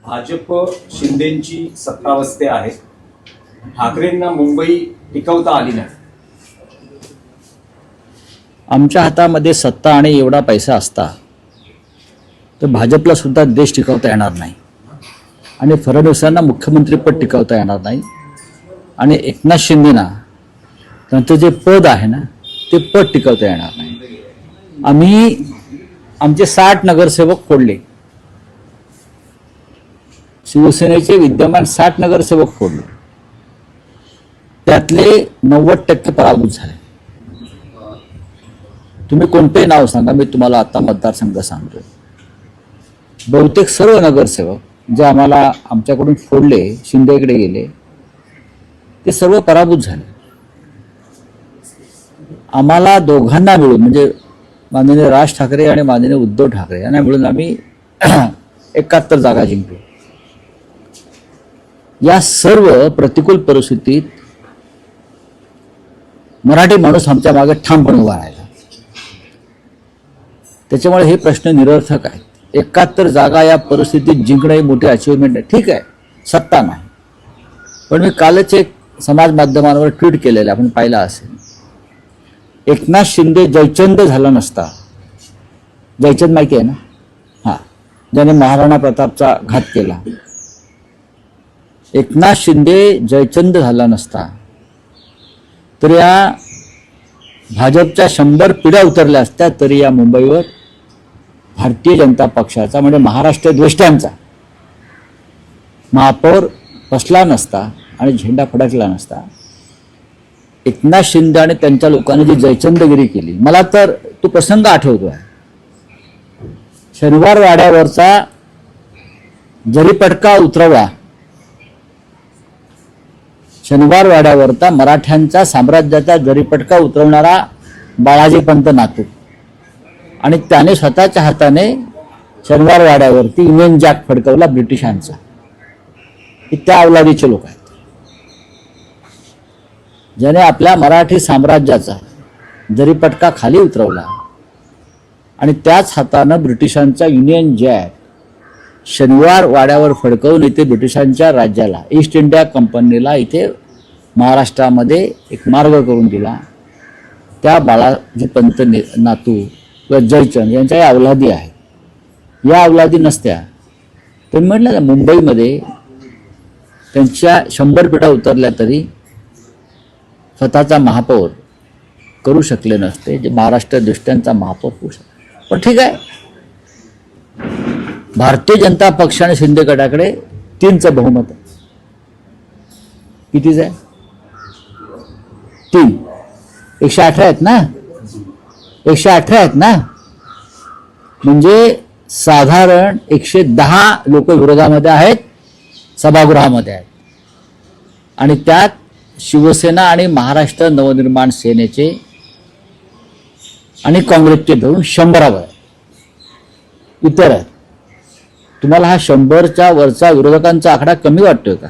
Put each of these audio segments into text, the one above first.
भाजप शिंदेची सत्तावस्थे आहे. ठाकरेंना मुंबई टिकवता आली नाही. आमच्या हातामध्ये सत्ता आणि एवढा पैसा असता तर भाजपला सुद्धा देश टिकवता येणार नाही आणि फडणवीसांना मुख्यमंत्रीपद टिकवता येणार नाही आणि एकनाथ शिंदेना त्यांचं जे पद आहे ना ते पद टिकवता येणार नाही. आम्ही आमचे 60 नगरसेवक फोडले. शिवसेनेचे विद्यमान 60 नगरसेवक फोडले. त्यातले 90% पराभूत झाले. तुम्ही कोणतेही नाव सांगा, मी तुम्हाला आता मतदारसंघ सांगतो. बहुतेक सर्व नगरसेवक जे आम्हाला आमच्याकडून फोडले, शिंदेकडे गेले, ते सर्व पराभूत झाले. आम्हाला दोघांना मिळून म्हणजे माननीय राज ठाकरे आणि माननीय उद्धव ठाकरे यांना मिळून आम्ही 71 जागा जिंकलो. या सर्व प्रतिकूल परिस्थितीत मराठी माणूस आमच्या मागे ठामपणे उभा राहिला. त्याच्यामुळे हे प्रश्न निरर्थक आहेत. 71 जागा या परिस्थितीत जिंकणं ही मोठी अचिव्हमेंट आहे. ठीक आहे, सत्ता नाही. पण मी कालच एक समाज माध्यमांवर ट्विट केलेलं आपण पाहिलं असेल. एकनाथ शिंदे जयचंद झाला नसता, जयचंद माहिती आहे ना, हां, ज्याने महाराणा प्रतापचा घात केला. एकनाथ शिंदे जयचंद झाला नसता तर या भाजपच्या 100 पिढ्या उतरल्या असत्या तरी या मुंबईवर भारतीय जनता पक्षाचा म्हणजे महाराष्ट्र द्वेष्ट्यांचा महापौर बसला नसता आणि झेंडा फडकला नसता. एकनाथ शिंदे आणि त्यांच्या लोकांनी जी जयचंदगिरी केली, मला तर तो प्रसंग आठवतो आहे. शनिवार वाड्यावरचा जरीपटका उतरवा, शनिवार वाड्यावरचा मराठ्यांचा साम्राज्याचा जरीपटका उतरवणारा बाळाजी पंत नातू आणि त्याने स्वतःच्या हाताने शनिवार वाड्यावरती युनियन जॅक फडकवला ब्रिटिशांचा. हे त्या अवलादीचे लोक आहेत ज्याने आपल्या मराठी साम्राज्याचा जरीपटका खाली उतरवला आणि त्याच हातानं ब्रिटिशांचा युनियन जॅक शनिवार वाड्यावर फडकवून इथे ब्रिटिशांच्या राज्याला, ईस्ट इंडिया कंपनीला इथे महाराष्ट्रामध्ये एक मार्ग करून दिला. त्या बाळाजी पंत नातू किंवा जयचंद यांच्या या अवलादी आहेत. या अवलादी नसत्या तर म्हटलं ना, मुंबईमध्ये त्यांच्या 100 पिढ्या उतरल्या तरी स्वतःचा महापौर करू शकले नसते, जे महाराष्ट्र दृष्ट्यांचा महापौर होऊ शकतो. पण ठीक आहे, भारतीय जनता पक्ष आणि शिंदे गटाकडे 3चं बहुमत आहे. कितीच आहे? 3. 118 आहेत ना, 118 आहेत ना, म्हणजे साधारण 110 लोक विरोधामध्ये आहेत, सभागृहामध्ये आहेत. आणि त्यात शिवसेना आणि महाराष्ट्र नवनिर्माण सेनेचे आणि काँग्रेसचे धरून 100 इतर आहेत. तुम्हाला हा 100च्या वरचा विरोधकांचा आकडा कमी वाटतोय का?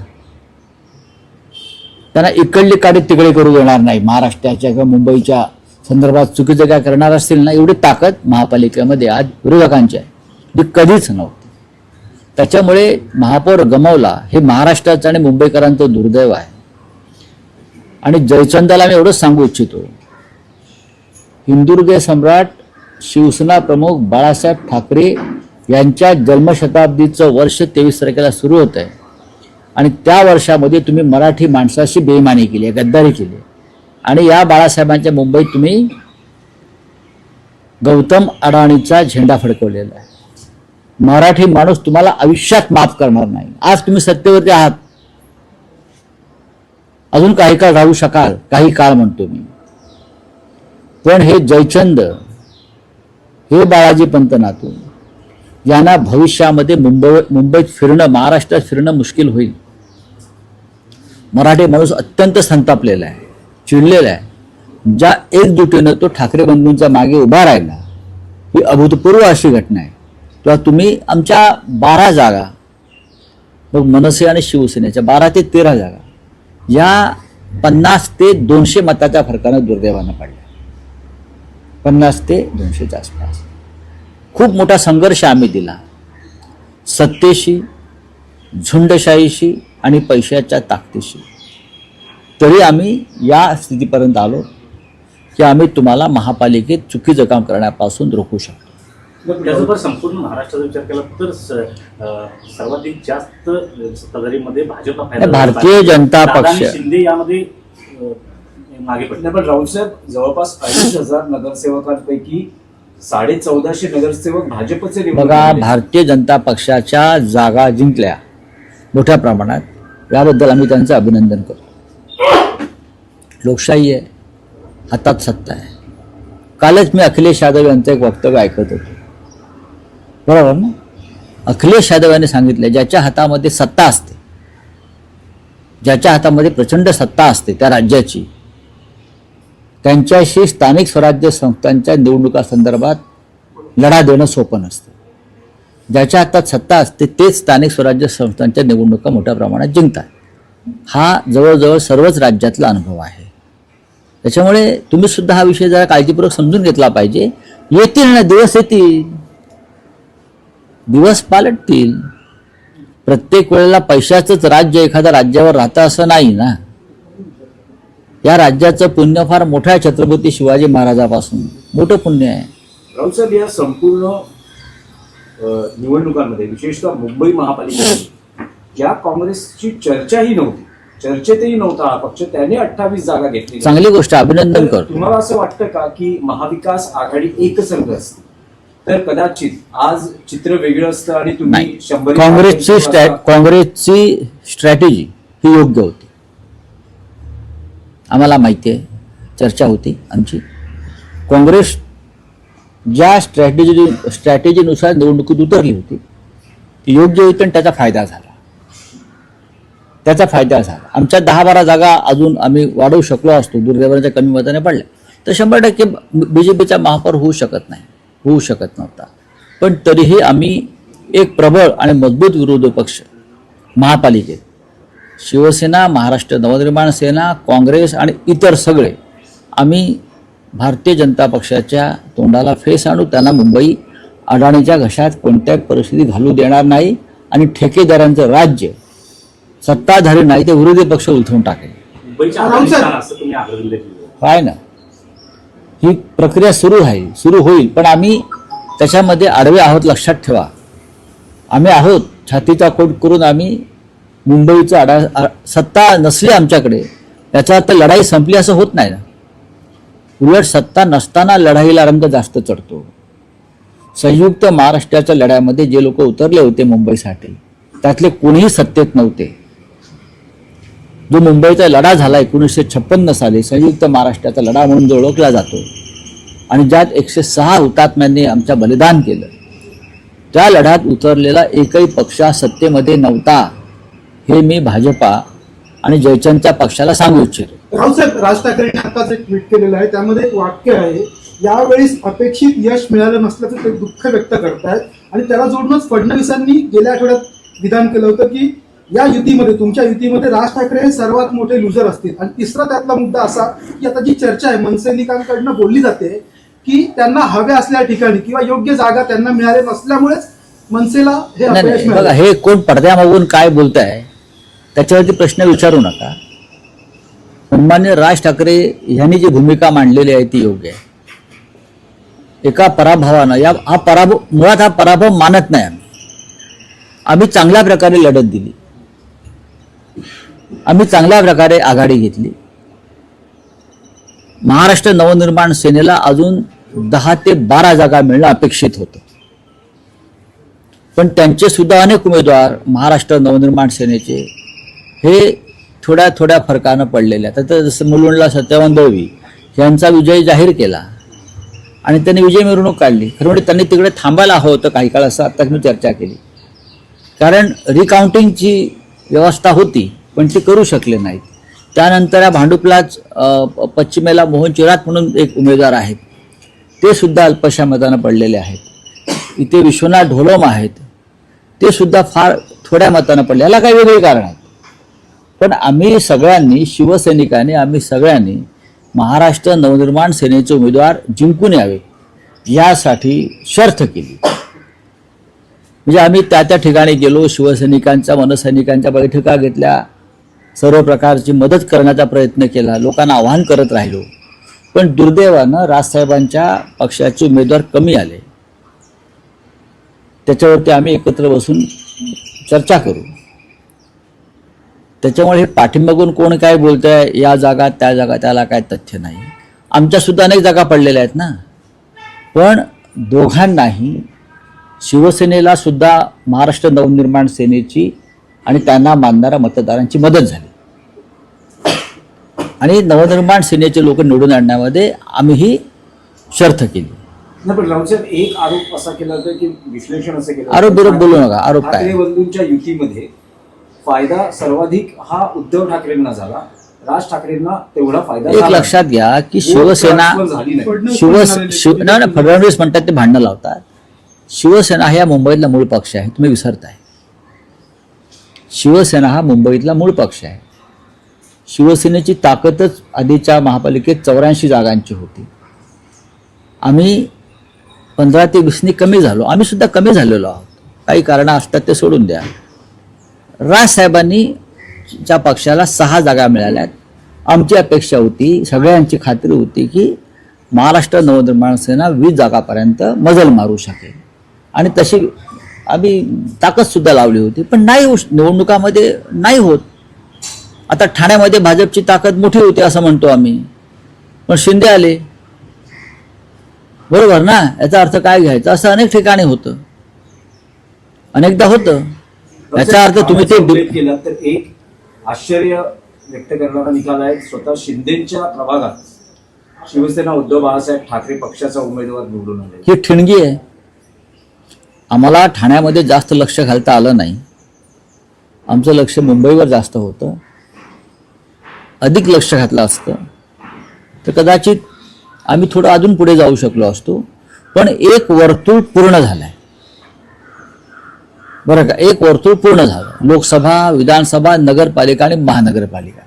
त्यांना इकडली काडी तिकडे करू देणार नाही. महाराष्ट्राच्या किंवा मुंबईच्या संदर्भात चुकीचं काय करणार असतील ना, एवढी ताकद महापालिकेमध्ये आज विरोधकांची आहे, जी कधीच नव्हती. त्याच्यामुळे महापौर गमावला हे महाराष्ट्राचं आणि मुंबईकरांचं दुर्दैव आहे. आणि जयचंदाला मी एवढंच सांगू इच्छितो, हिंदुहृदय सम्राट शिवसेना प्रमुख बाळासाहेब ठाकरे यांच्या जन्मशताब्दीचं वर्ष 23 तारखेला सुरू होत आहे आणि त्या वर्षामध्ये तुम्ही मराठी माणसाशी बेईमानी केली आहे, गद्दारी केली आहे. आणि या बाळासाहेबांच्या मुंबईत तुम्ही गौतम अडाणीचा झेंडा फडकवलेला आहे. मराठी माणूस तुम्हाला आयुष्यात माफ करणार नाही. आज तुम्ही सत्तेवरती आहात, अजून काही काळ राहू शकाल, काही काळ म्हणतो मी. पण हे जयचंद, हे बाळाजी पंत नातू यांना भविष्यामध्ये मुंबईत फिरणं, महाराष्ट्रात फिरणं मुश्किल होईल. मराठी माणूस अत्यंत संतापलेला आहे, चिडलेला आहे. ज्या एकजुटीनं तो ठाकरे बंधूंच्या मागे उभा राहिला, ही अभूतपूर्व अशी घटना आहे. तेव्हा तुम्ही आमच्या 12 जागा, मग मनसे आणि शिवसेनेच्या 12 ते 13 जागा या 50 ते 200 मताच्या फरकानं दुर्दैवानं पडल्या. 50 ते 200च्या आसपास खूप मोठा संघर्ष आम्ही दिला. सत्तेशी झुंडशाहीशी आणि पैशाच्या ताकदीशी. तरी आम्ही या स्थितीपर्यंत आलो की आम्ही तुम्हाला महापालिकेत चुकीचं काम करण्यापासून रोखू शकतो. त्याचबरोबर संपूर्ण महाराष्ट्राचा विचार केला तर सर्वाधिक जास्त सत्ताधारीमध्ये भाजपा फायदा भारतीय जनता दादा आणि पक्ष शिंदे यामध्ये मागे पडले. पण राऊतसाहेब, जवळपास 2,500 नगरसेवकांपैकी 1450 नगरसेवक भाजपचे निवडून बघा, आले. भारतीय जनता पक्षाच्या जागा जिंकल्या मोठ्या प्रमाणात, याबद्दल आम्ही त्यांचं अभिनंदन करतो. लोकशाही आहे, हातात सत्ता आहे. कालच मी अखिलेश यादव यांचं एक वक्तव्य ऐकत होतो, बरोबर ना? अखिलेश यादव यांनी सांगितलं, ज्याच्या हातामध्ये सत्ता असते, ज्याच्या हातामध्ये प्रचंड सत्ता असते त्या राज्याची, त्यांच्याशी स्थानिक स्वराज्य संस्थांच्या निवडणुकासंदर्भात लढा देणं सोपं नसतं. ज्याच्या हातात सत्ता असते तेच स्थानिक स्वराज्य संस्थांच्या निवडणुका मोठ्या प्रमाणात जिंकतात. हा जवळजवळ सर्वच राज्यातला अनुभव आहे. त्याच्यामुळे तुम्ही सुद्धा हा विषय जरा काळजीपूर्वक समजून घेतला पाहिजे. येतील ना दिवस, येतील दिवस, पालटतील. प्रत्येक वेळेला पैशाचंच राज्य एखाद्या राज्यावर राहतं असं नाही ना. या राज्याचं पुण्य फार मोठं आहे, छत्रपती शिवाजी महाराजापासून मोठं पुण्य आहे. राऊतसाहेब, या संपूर्ण निवडणुकांमध्ये विशेषतः मुंबई महापालिकेत ज्या काँग्रेसची चर्चाही नव्हती, चर्चेतही नव्हता हा पक्ष, त्याने 28 जागा घेतली. चांगली गोष्ट, अभिनंदन करतो. तुम्हाला असं वाटतं का की महाविकास आघाडी एकसंघ असते तर कदाचित आज चित्र वेगळं असतं आणि तुम्ही नाही, 100 काँग्रेसची स्ट्रॅटेजी ही योग्य होती. आम्हाला माहिती आहे, चर्चा होती आमची. काँग्रेस ज्या स्ट्रॅटेजीनुसार निवडणुकीत उतरली होती ती योग्य होती आणि त्याचा फायदा झाला. आमच्या 10-12 जागा अजून आम्ही वाढवू शकलो असतो, दुर्दैवाच्या कमी मताने पडल्या तर 100% BJPचा महापौर होऊ शकत नव्हता. पण तरीही आम्ही एक प्रबळ आणि मजबूत विरोधी पक्ष महापालिकेत, शिवसेना, महाराष्ट्र नवनिर्माण सेना, काँग्रेस आणि इतर सगळे, आम्ही भारतीय जनता पक्षाच्या तोंडाला फेस आणू. त्यांना मुंबई अडाणीच्या घशात कोणत्याही परिस्थिती घालू देणार नाही आणि ठेकेदारांचं राज्य सत्ताधारी नाही ते विरोधी पक्ष उलथून टाकेल. मुंबईच्या अफगाणिस्तान असं तुम्ही आग्रह काय ना, ही प्रक्रिया सुरू होईल. पण आम्ही त्याच्यामध्ये आडवे आहोत, लक्षात ठेवा. आम्ही आहोत, छातीचा कोट करून आम्ही मुंबईचं सत्ता नसली आमच्याकडे याचा अर्थ लढाई संपली असं होत नाही ना. उलट सत्ता नसताना लढाईला रंग जास्त चढतो. संयुक्त महाराष्ट्राच्या लढ्यामध्ये जे लोक उतरले होते मुंबईसाठी त्यातले कोणीही सत्तेत नव्हते. जो मुंबईचा लढा झाला 1956 साली, संयुक्त महाराष्ट्राचा लढा म्हणून जो ओळखला जातो आणि ज्यात 106 हुतात्म्यांनी आमचं बलिदान केलं, त्या लढ्यात उतरलेला एकही पक्ष सत्तेमध्ये नव्हता. हे मी भाजपा आणि जयचंदच्या पक्षाला सांगू इच्छितो. रावसाहेब, राज ठाकरेंनी आताच एक ट्विट केलेलं आहे, त्यामध्ये एक वाक्य आहे, यावेळेस अपेक्षित यश मिळालं नसल्याचं ते दुःख व्यक्त करतायत. आणि त्याला जोडूनच फडणवीसांनी गेल्या आठवड्यात विधान केलं होतं की या युतीमध्ये, तुमच्या युतीमध्ये राज ठाकरे हे सर्वात मोठे लुजर असतील. आणि तिसरा त्यातला मुद्दा असा की आता जी चर्चा आहे मनसैनिकांकडनं बोलली जाते की त्यांना हव्या असल्या ठिकाणी किंवा योग्य जागा त्यांना मिळाल्या नसल्यामुळेच मनसेला हे अपयश मिळालं. बघा, हे कोण पडद्यामागून काय बोलताय त्याच्यावरती प्रश्न विचारू नका. सन्मान्य राज ठाकरे यांनी जी भूमिका मांडलेली आहे ती योग्य आहे. एका पराभवानं, मुळात हा पराभव मानत नाही आम्ही चांगल्या प्रकारे लढत दिली, आम्ही चांगल्या प्रकारे आघाडी घेतली. महाराष्ट्र नवनिर्माण सेनेला अजून 10 ते 12 जागा मिळणं अपेक्षित होतं. पण त्यांचे सुद्धा अनेक उमेदवार महाराष्ट्र नवनिर्माण सेनेचे हे थोड्या थोड्या फरकानं पडलेले आहेत. आता जसं मुलुंडला सत्यवान दळवी यांचा विजय जाहीर केला आणि त्यांनी विजय मिरवणूक काढली. खरं म्हणजे त्यांनी तिकडे थांबायला हवं होतं काही काळ, असं आता मी चर्चा केली. कारण रिकाउंटिंगची व्यवस्था होती पण ती करू शकले नाहीत. त्यानंतर या भांडुपलाच पश्चिमेला मोहन चिरात म्हणून एक उमेदवार आहेत, ते सुद्धा अल्पशा मतानं पडलेले आहेत. इथे विश्वनाथ ढोलम आहेत, ते सुद्धा फार थोड्या मतानं पडले. याला काही वेगळी कारण आहेत. पण आम्ही सगळ्यांनी, शिवसैनिकांनी, आम्ही सगळ्यांनी महाराष्ट्र नवनिर्माण सेनेचे उमेदवार जिंकून यावे यासाठी शर्थ केली. म्हणजे आम्ही त्या त्या ठिकाणी गेलो, शिवसैनिकांच्या मनसैनिकांच्या बैठका घेतल्या, सर्व प्रकारची मदत करण्याचा प्रयत्न केला, लोकांना आवाहन करत राहिलो. पण दुर्दैवानं राजसाहेबांच्या पक्षाचे उमेदवार कमी आले. त्याच्यावरती आम्ही एकत्र बसून चर्चा करू. त्याच्यामुळे हे पाठीमागून कोण काय बोलत आहे, या जागा त्या जागा, त्याला काय तथ्य नाही. आमच्यासुद्धा अनेक जागा पडलेल्या आहेत ना. पण दोघांनाही, शिवसेनेला सुद्धा महाराष्ट्र नवनिर्माण सेनेची आणि त्यांना मानणाऱ्या मतदारांची मदत झाली आणि नवनिर्माण सेनेचे लोक निवडून आणण्यामध्ये आम्हीही शर्थ केली. नाही, पण राऊत साहेब, एक आरोप असा केला जातो की विश्लेषण असं केलं आरोप बिरोप बोलू नका. आरोप काय? ठाकरे बंधूंच्या युतीमध्ये फायदा सर्वाधिक हा उद्धव ठाकरेंना झाला, राज ठाकरेंना तेवढा फायदा एक झाला लक्षात घ्या की नाही. शिवसेना transfer झाली नाही. फडणवीस म्हणतात ते भांडणं लावतात. शिवसेना हा मुंबईतला मूळ पक्ष आहे, तुम्ही विसरताय. शिवसेना हा मुंबईतला मूळ पक्ष आहे. शिवसेनेची ताकदच आधीच्या महापालिकेत 84 जागांची होती. आम्ही 15 ते 20 कमी झालो. आम्ही सुद्धा कमी झालेलो आहोत. काही कारणं असतात ते सोडून द्या. राजसाहेबांनी च्या पक्षाला 6 जागा मिळाल्यात. आमची अपेक्षा होती, सगळ्यांची खात्री होती की महाराष्ट्र नवनिर्माण सेना 20 जागापर्यंत मजल मारू शकेल आणि तशी आम्ही ताकदसुद्धा लावली होती. पण नाही, निवडणुकामध्ये नाही होत. आता ठाण्यामध्ये भाजपची ताकद मोठी होती असं म्हणतो आम्ही, पण शिंदे आले. बरोबर ना? याचा अर्थ काय घ्यायचा? असं अनेक ठिकाणी होतं, अनेकदा होतं. याचा अर्थ तुम्ही ते उल्लेख केला तर एक आश्चर्य व्यक्त करणारा निकाल आहे. स्वतः शिंदेच्या प्रभागात शिवसेना उद्धव बाळासाहेब ठाकरे पक्षाचा उमेदवार निवडून आले. ही ठिणगी आहे. आम्हाला ठाण्यामध्ये जास्त लक्ष घालता आलं नाही. आमचं लक्ष मुंबईवर जास्त होतं. अधिक लक्ष घातलं असतं तर कदाचित आम्ही थोडं अजून पुढे जाऊ शकलो असतो. पण एक वर्तुळ पूर्ण झालंय, बरं का? एक वर्तुळ पूर्ण झालं. लोकसभा, विधानसभा, नगरपालिका आणि महानगरपालिका.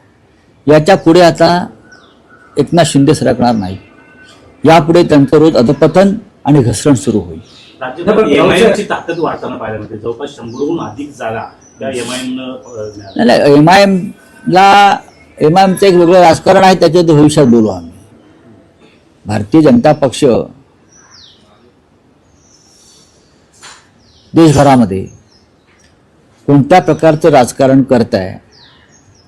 याच्या पुढे आता एकनाथ शिंदे सरकणार नाही. यापुढे त्यांचं रोज अधपतन आणि घसरण सुरू होईल. राज्यभर एमआयएमची ताकद वाढताना पाहायला मिळते. जवळपास 100हून अधिक जागा त्या एमआयएमनं. नाही, एमआयएमचं एक वेगळं राजकारण आहे, त्याच्यात भविष्यात बोलू आम्ही. भारतीय जनता पक्ष देशभरामध्ये कोणत्या प्रकारचं राजकारण करत आहे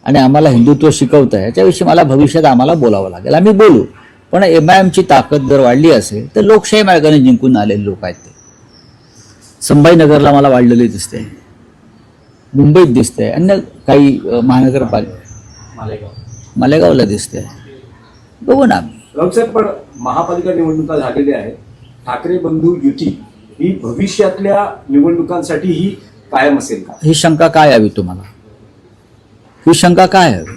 आणि आम्हाला हिंदुत्व शिकवत आहे याच्याविषयी मला भविष्यात आम्हाला बोलावं लागेल. आम्ही बोलू. पण एमआयएमची ताकद जर वाढली असेल तर लोकशाही मार्गाने जिंकून आलेले लोक आहेत ते. संभाजीनगरला मला वाढलेले दिसते, मुंबईत दिसते, अन्य काही महानगरपालिका मालेगावला दिसते. बघू ना. राऊत साहेब, पण महापालिका निवडणुका झालेल्या आहेत. ठाकरे बंधू युती ही भविष्यातल्या निवडणुकांसाठी ही कायम असेल का? ही शंका काय हवी तुम्हाला? ही शंका काय हवी?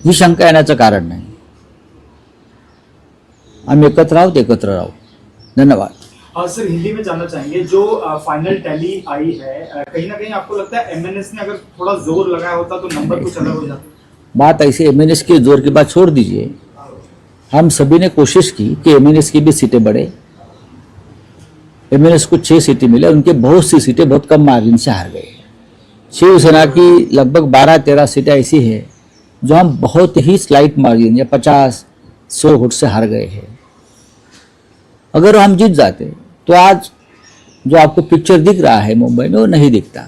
ही शंका येण्याचं कारण नाही. आम्ही एकत्र आहोत, एकत्र राहू. धन्यवाद. सर, हिंदी में जानना चाहेंगे, जो फाइनल टैली आई है, कहीं ना कहीं आपको लगता है एमएनएस ने अगर थोड़ा जोर लगाया होता तो नंबर कुछ अलग हो जाता? बात ऐसे एमएनएस के जोर की बात छोड़ दीजिए. हम सभी ने कोशिश की कि एमएनएस की भी सीटें बढ़े. एमएनएस को 6 सीटें मिले. उनके बहुत सी सीटें बहुत कम मार्जिन से हार गए. शिवसेना की लगभग 12-13 सीटें ऐसी है जो हम बहुत ही स्लाइट मार्जिन या 50-100 वोट से हार गए हैं. अगर हम जीत जाते तो आज जो आपको पिक्चर दिख रहा है मुंबई में वो नहीं दिखता.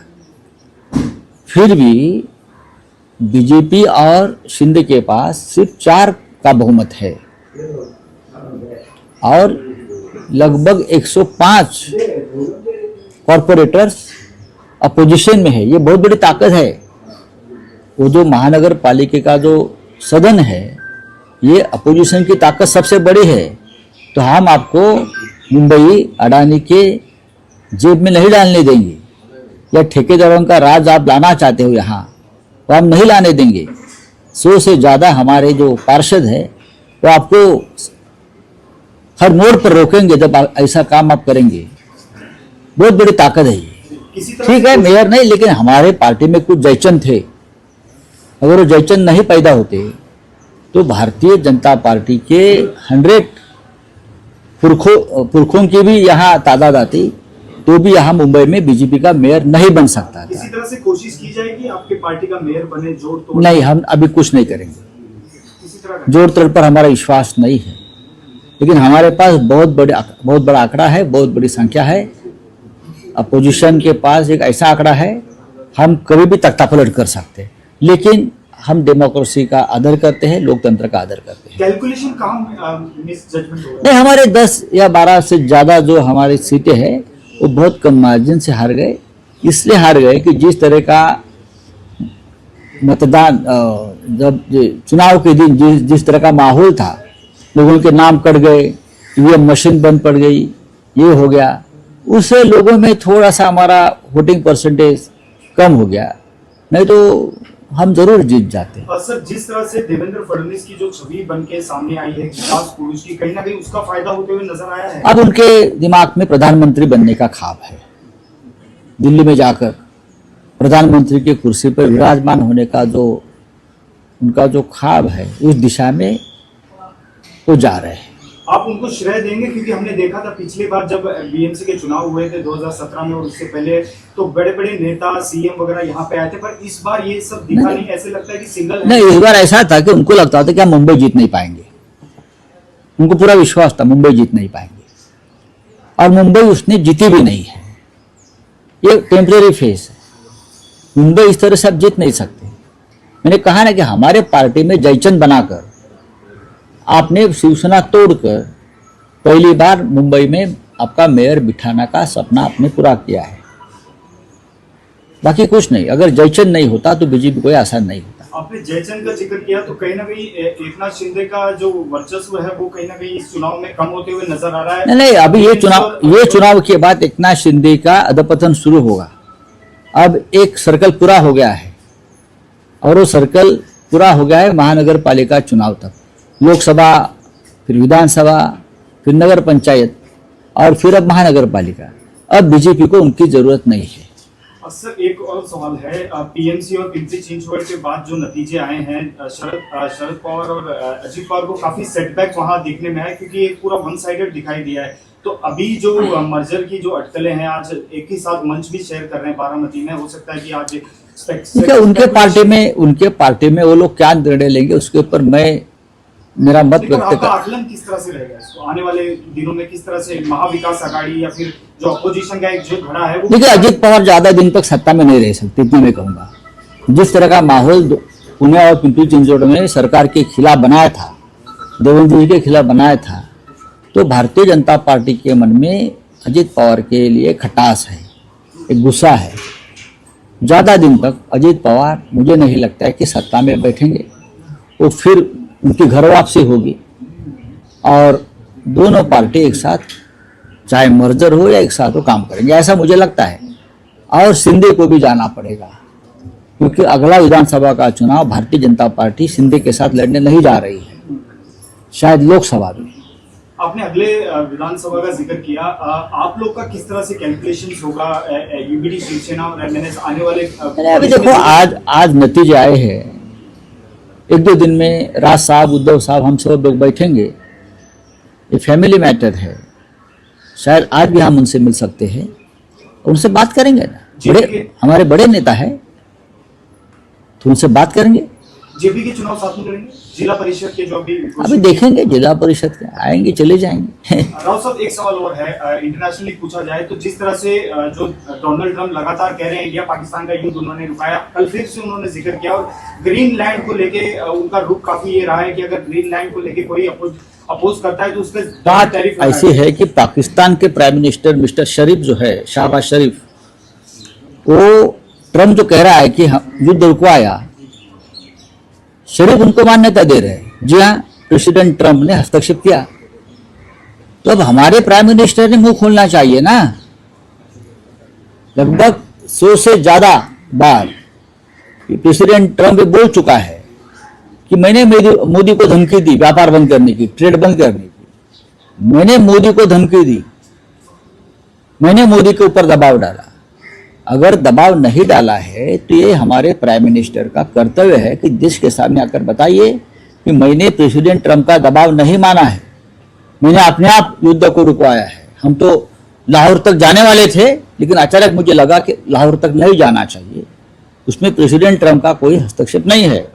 फिर भी बीजेपी और शिंदे के पास सिर्फ 4 का बहुमत है और लगभग 105 कॉरपोरेटर्स अपोजिशन में है. ये बहुत बड़ी ताकत है. वो जो महानगर पालिका का जो सदन है, ये अपोजिशन की ताकत सबसे बड़ी है. तो हम आपको मुंबई अडानी के जेब में नहीं डालने देंगे. या ठेकेदारों का राज आप लाना चाहते हो यहाँ, तो हम नहीं लाने देंगे. 100 से ज़्यादा हमारे जो पार्षद हैं वो आपको हर मोड़ पर रोकेंगे जब ऐसा काम आप करेंगे. बहुत बड़ी ताकत है ये. ठीक है, मेयर नहीं, लेकिन हमारे पार्टी में कुछ जयचंद थे. अगर वो जयचंद नहीं पैदा होते तो भारतीय जनता पार्टी के 100 पुरखों की भी यहाँ तादाद आती तो भी यहाँ मुंबई में बीजेपी का मेयर नहीं बन सकता किसी था। तरह से कोशिश की जाएगी आपके पार्टी का मेयर बने, जोड़ तोड़ नहीं, हम अभी कुछ नहीं करेंगे, किसी तरह का? जोड़ तोड़ पर हमारा विश्वास नहीं है, लेकिन हमारे पास बहुत बड़ा आंकड़ा है, बहुत बड़ी संख्या है। अपोजिशन के पास एक ऐसा आंकड़ा है, हम कभी भी तख्तापलट कर सकते हैं, लेकिन हम डेमोक्रेसी का आदर करते हैं, लोकतंत्र का आदर करते हैं। कैलकुलेशन कहाँ मिस जजमेंट हो रहा है? नहीं, हमारे 10 या 12 से ज़्यादा जो हमारी सीटें हैं वो बहुत कम मार्जिन से हार गए। इसलिए हार गए कि जिस तरह का मतदान जब चुनाव के दिन जिस तरह का माहौल था, लोगों के नाम कट गए, ईवीएम मशीन बंद पड़ गई, ये हो गया, उससे लोगों में थोड़ा सा हमारा वोटिंग परसेंटेज कम हो गया, नहीं तो हम जरूर जीत जाते। और सर, जिस तरह से देवेंद्र फडणवीस की जो छवि बन के सामने आई है विकास पुरुष की, कहीं ना कहीं उसका फायदा होते हुए नजर आया है। अब उनके दिमाग में प्रधानमंत्री बनने का ख्वाब है, दिल्ली में जाकर प्रधानमंत्री की कुर्सी पर विराजमान होने का जो उनका जो ख्वाब है, उस दिशा में वो जा रहे हैं। आप उनको श्रेय देंगे, क्योंकि हमने देखा था पिछली बार जब बीएमसी के चुनाव हुए थे 2017 में और उससे पहले, तो बड़े बड़े नेता सीएम वगैरह यहाँ पे आए थे, पर इस बार ये सब दिखा नहीं। ऐसे लगता है कि सिंगल नहीं, इस बार ऐसा था कि उनको लगता था कि हम मुंबई जीत नहीं पाएंगे, उनको पूरा विश्वास था मुंबई जीत नहीं पाएंगे, और मुंबई उसने जीती भी नहीं है। ये टेम्परेरी फेस है, मुंबई इस तरह से आप जीत नहीं सकते। मैंने कहा ना कि हमारे पार्टी में जयचंद बनाकर आपने शिवसेना तोड़कर पहली बार मुंबई में आपका मेयर बिठाने का सपना आपने पूरा किया है, बाकी कुछ नहीं। अगर जयचंद नहीं होता तो बीजेपी कोई आसान नहीं होता। आपने जयचंद का जिक्र किया, तो कहीं ना कहीं एकनाथ शिंदे का जो वर्चस्व है वो कहीं ना कहीं इस चुनाव में कम होते हुए नजर आ रहा है। नहीं, अभी ये चुनाव के बाद एकनाथ शिंदे का अधपतन शुरू होगा। अब एक सर्कल पूरा हो गया है, और वो सर्कल पूरा हो गया है महानगर पालिका चुनाव तक, लोकसभा, फिर विधानसभा, फिर नगर पंचायत, और फिर अब महानगर पालिका। अब बीजेपी को उनकी जरूरत नहीं है। और सर, एक और सवाल है, पीएमसी और पिंपरी चिंचवड के बाद जो नतीजे आए हैं, शरद पवार और अजित पवार को काफी सेटबैक वहां देखने में है, क्योंकि एक पूरा वन साइडेड दिखाई दिया है। तो अभी जो मर्जर की जो अटकलें हैं, आज एक ही साथ मंच भी शेयर कर रहे हैं बारामती में, हो सकता है कि आज उनके पार्टी में वो लोग क्या निर्णय लेंगे उसके ऊपर मेरा मत व्यक्त आपका आकलन किस तरह से रहेगा? इसको आने वाले दिनों में किस तरह से महाविकास आघाड़ी या फिर जो अपोजिशन का एक जो खड़ा है वो? देखिए, अजित पवार ज्यादा दिन तक सत्ता में नहीं रह सकते, इतना मैं कहूंगा। जिस तरह का माहौल पुणे और पिंपरी चिंचवड में सरकार के खिलाफ बनाया था, देवेंद्र जी के खिलाफ बनाया था, तो भारतीय जनता पार्टी के मन में अजित पवार के लिए खटास है, एक गुस्सा है। ज्यादा दिन तक अजित पवार मुझे नहीं लगता है कि सत्ता में बैठेंगे, तो फिर उनकी घर वापसी होगी और दोनों पार्टी एक साथ, चाहे मर्जर हो या एक साथ वो काम करेंगे, ऐसा मुझे लगता है। और शिंदे को भी जाना पड़ेगा, क्योंकि अगला विधानसभा का चुनाव भारतीय जनता पार्टी शिंदे के साथ लड़ने नहीं जा रही है, शायद लोकसभा में। आपने अगले विधानसभा का जिक्र किया, आप लोग का किस तरह से कैलकुलेशंस होगा? यूबीडी, शिवसेना और एमएनएस आने वाले अभी देखो, आज नतीजे आए हैं, एक दो दिन में राज साहब, उद्धव साहब, हम सब लोग बैठेंगे। ये फैमिली मैटर है, शायद आज भी हम उनसे मिल सकते हैं, उनसे बात करेंगे ना। हमारे बड़े नेता है, तो उनसे बात करेंगे। जेपी के चुनाव साथ में करेंगे, जिला परिषद के जो अभी देखेंगे, जिला परिषद के आएंगे चले जाएंगे। राव साहब, एक सवाल और है, इंटरनेशनली पूछा जाए तो जिस तरह से जो डोनाल्ड ट्रम्प लगातार कह रहे हैं इंडिया पाकिस्तान का युद्ध उन्होंने रुकाया, कल फिर से उन्होंने जिक्र किया, और ग्रीनलैंड को लेके उनका रुख काफी ये रहा है कि अगर ग्रीनलैंड को लेके कोई अपोज करता है तो उस पर बात ऐसी है कि पाकिस्तान के प्राइम मिनिस्टर मिस्टर शरीफ जो है, शाहबाज शरीफ, वो ट्रम्प जो कह रहा है कि युद्ध रुकवाया, शरीफ उनको मान्यता दे रहे हैं। जी हाँ, प्रेसिडेंट ट्रम्प ने हस्तक्षेप किया, तो अब हमारे प्राइम मिनिस्टर ने मुंह खोलना चाहिए ना। लगभग 100 से ज्यादा बार प्रेसिडेंट ट्रम्प बोल चुका है कि मैंने मोदी को धमकी दी व्यापार बंद करने की, ट्रेड बंद करने की, मैंने मोदी को धमकी दी, मैंने मोदी के ऊपर दबाव डाला। अगर दबाव नहीं डाला है तो ये हमारे प्राइम मिनिस्टर का कर्तव्य है कि देश के सामने आकर बताइए कि मैंने प्रेसिडेंट ट्रम्प का दबाव नहीं माना है, मैंने अपने आप युद्ध को रुकवाया है। हम तो लाहौर तक जाने वाले थे, लेकिन अचानक मुझे लगा कि लाहौर तक नहीं जाना चाहिए। उसमें प्रेसिडेंट ट्रंप का कोई हस्तक्षेप नहीं है।